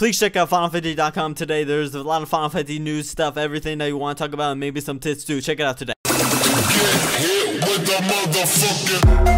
Please check out FinalFantasy.com today. There's a lot of Final Fantasy news stuff, everything that you want to talk about, and maybe some tips too. Check it out today. Get hit with the motherfucking.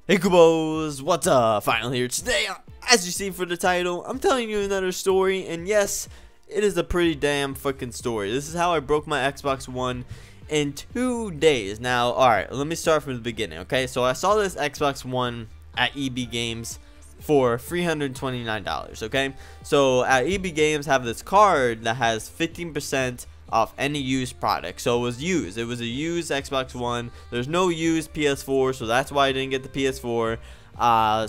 Hey Kubos, what's up? Final here today. As you see for the title, I'm telling you another story, and yes, it is a pretty damn fucking story. This is how I broke my Xbox One in 2 days. Now, alright, let me start from the beginning, okay? So I saw this Xbox One at EB Games for $329, okay? So at EB Games have this card that has 15% off any used product. So it was used. It was a used Xbox One. There's no used PS4, so that's why I didn't get the PS4.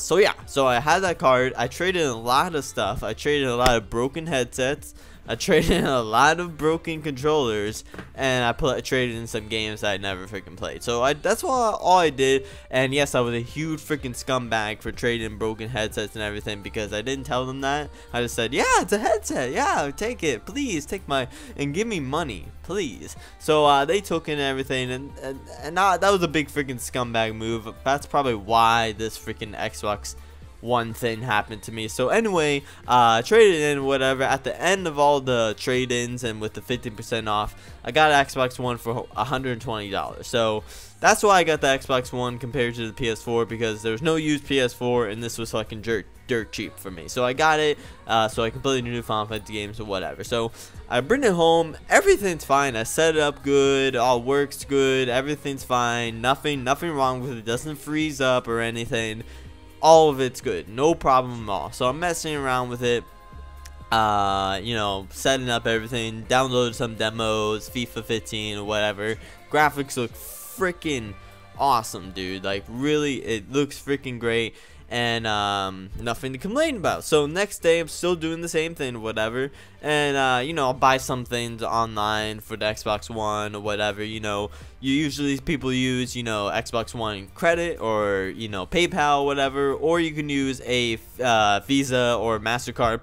So yeah, so I had that card. I traded a lot of stuff. I traded a lot of broken headsets. I traded in a lot of broken controllers, and I traded in some games that I never freaking played. So that's all I did. And yes, I was a huge freaking scumbag for trading broken headsets and everything, because I didn't tell them that. I just said, yeah, it's a headset, yeah, take it, please take and give me money, please. So they took it and everything, and that was a big freaking scumbag move. That's probably why this freaking Xbox One thing happened to me. So anyway, traded in whatever. At the end of all the trade-ins and with the 15% off, I got an Xbox One for $120. So that's why I got the Xbox One compared to the PS4, because there's no used PS4 and this was fucking dirt cheap for me. So I got it so I can play the new Final Fantasy games or whatever. So I bring it home, everything's fine. I set it up good, all works good, everything's fine, nothing wrong with it, doesn't freeze up or anything. All of it's good, no problem at all. So I'm messing around with it, you know, setting up everything, downloaded some demos, FIFA 15 or whatever. Graphics look freaking awesome, dude. Like, really, it looks freaking great, and nothing to complain about. So next day, I'm still doing the same thing or whatever, and you know, I'll buy some things online for the Xbox One or whatever. You know, usually people use, you know, Xbox One credit or, you know, PayPal or whatever, or you can use a Visa or MasterCard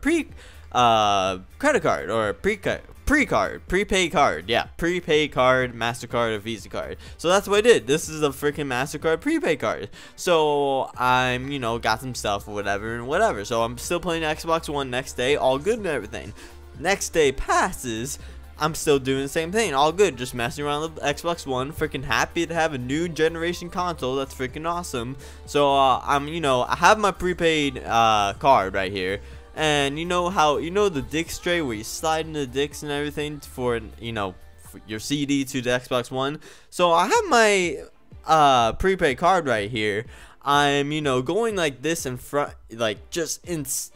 credit card or prepaid card, yeah, prepaid card, MasterCard or Visa card. So that's what I did. This is a freaking MasterCard prepaid card. So I'm, you know, got some stuff or whatever. So I'm still playing Xbox One next day, all good and everything. Next day passes, I'm still doing the same thing, all good, just messing around with Xbox One, freaking happy to have a new generation console. That's freaking awesome. So I'm, you know, I have my prepaid card right here. And you know how, you know, the disc tray where you slide in the discs and everything for, you know, for your CD to the Xbox One. So I have my prepaid card right here. I'm, you know, going like this in front, like just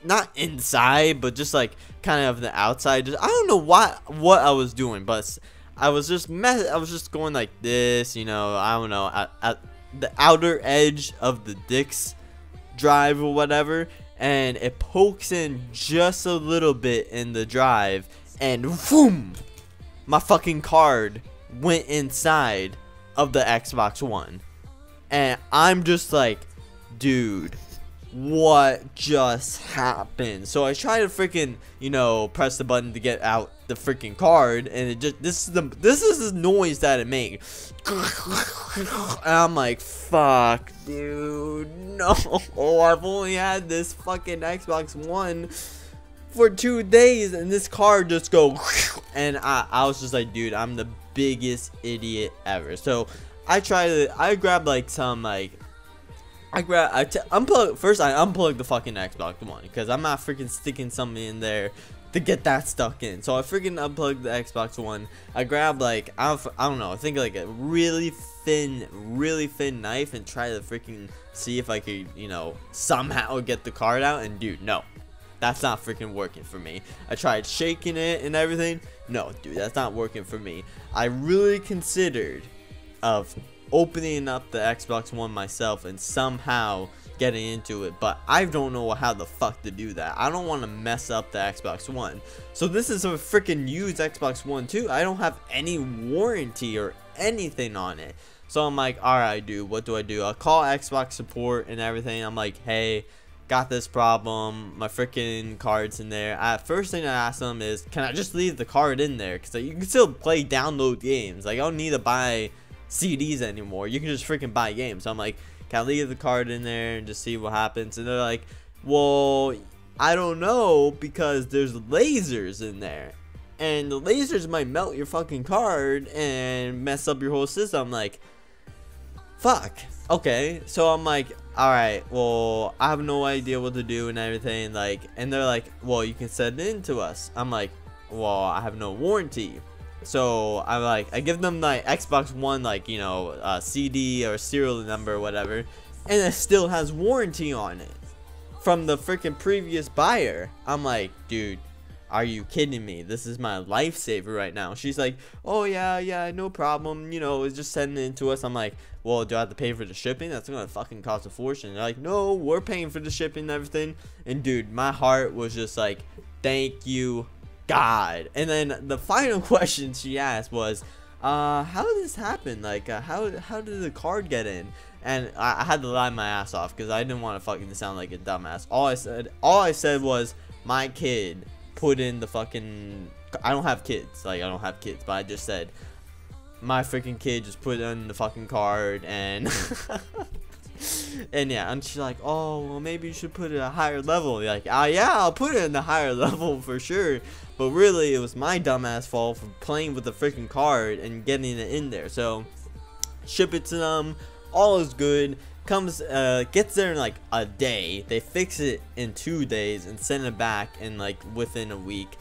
not inside, but just like kind of the outside. I don't know what I was doing, but I was just going like this, you know, I don't know, at the outer edge of the disc drive or whatever. And it pokes in just a little bit in the drive, and boom, my fucking card went inside of the Xbox One. And I'm just like, dude, what just happened? So I try to freaking, you know, press the button to get out the freaking card, and it just, this is the noise that it made. And I'm like, fuck, dude, no. I've only had this fucking Xbox One for 2 days, and this card just go. And I was just like, dude, I'm the biggest idiot ever. So I grabbed like some, like, I unplug the fucking Xbox One, because I'm not freaking sticking something in there to get that stuck in. So I freaking unplugged the Xbox One. I grabbed like, I don't know, I think like a really thin knife, and try to freaking see if I could, you know, somehow get the card out. And dude, no, that's not freaking working for me. I tried shaking it and everything. No, dude, that's not working for me. I really considered of opening up the Xbox One myself and somehow getting into it, but I don't know how the fuck to do that. I don't want to mess up the Xbox One. So this is a freaking used Xbox One too. I don't have any warranty or anything on it. So I'm like, alright, dude, what do I do? I'll call Xbox support and everything. I'm like, hey, got this problem, my freaking card's in there. First thing I ask them is, can I just leave the card in there? Because you can still download games. Like, I don't need to buy CDs anymore. You can just freaking buy games. So I'm like, can I leave the card in there and just see what happens? And they're like, well, I don't know, because there's lasers in there, and the lasers might melt your fucking card and mess up your whole system. I'm like, fuck. Okay, so I'm like, alright, well, I have no idea what to do and everything, like, and they're like, well, you can send it in to us. I'm like, well, I have no warranty. So I'm like, I give them my Xbox One, like, you know, CD or serial number or whatever, and it still has warranty on it from the freaking previous buyer. I'm like, dude, are you kidding me? This is my lifesaver right now. She's like, oh yeah, no problem, you know, it's just sending it to us. I'm like, well, do I have to pay for the shipping? That's gonna fucking cost a fortune. They're like, no, we're paying for the shipping and everything. And dude, my heart was just like, thank you, God. And then the final question she asked was, how did this happen? Like, how did the card get in? And I had to lie my ass off because I didn't want to fucking sound like a dumbass. All I said was, my kid put in the fucking, I don't have kids, like, I don't have kids, but I just said, my freaking kid just put in the fucking card, and and yeah, and she's like, oh, well, maybe you should put it at a higher level. You're like, yeah, I'll put it in the higher level for sure, but really, it was my dumbass fault for playing with the freaking card and getting it in there. So ship it to them, all is good. Comes, gets there in like a day. They fix it in 2 days and send it back in like within a week.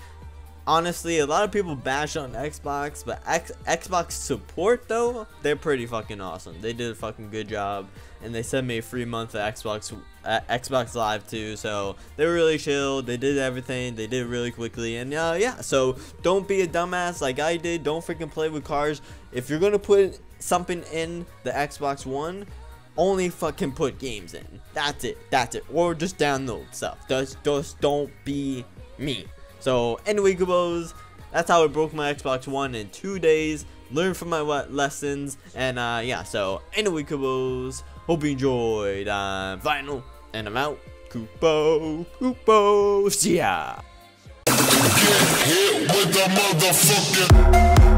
Honestly, a lot of people bash on Xbox, but Xbox support though, they're pretty fucking awesome. They did a fucking good job, and they sent me a free month of Xbox Live too. So they were really chill. They did everything. They did it really quickly, and yeah. So don't be a dumbass like I did. Don't freaking play with cars. If you're gonna put something in the Xbox One, only fucking put games in. That's it. Or just download stuff. Just don't be me. So anyway, Goobos, that's how I broke my Xbox One in 2 days. Learned from my lessons, and yeah. So anyway, Goobos, hope you enjoyed. I'm Vinyl, and I'm out. Koopo, see ya. Get hit with the motherfucking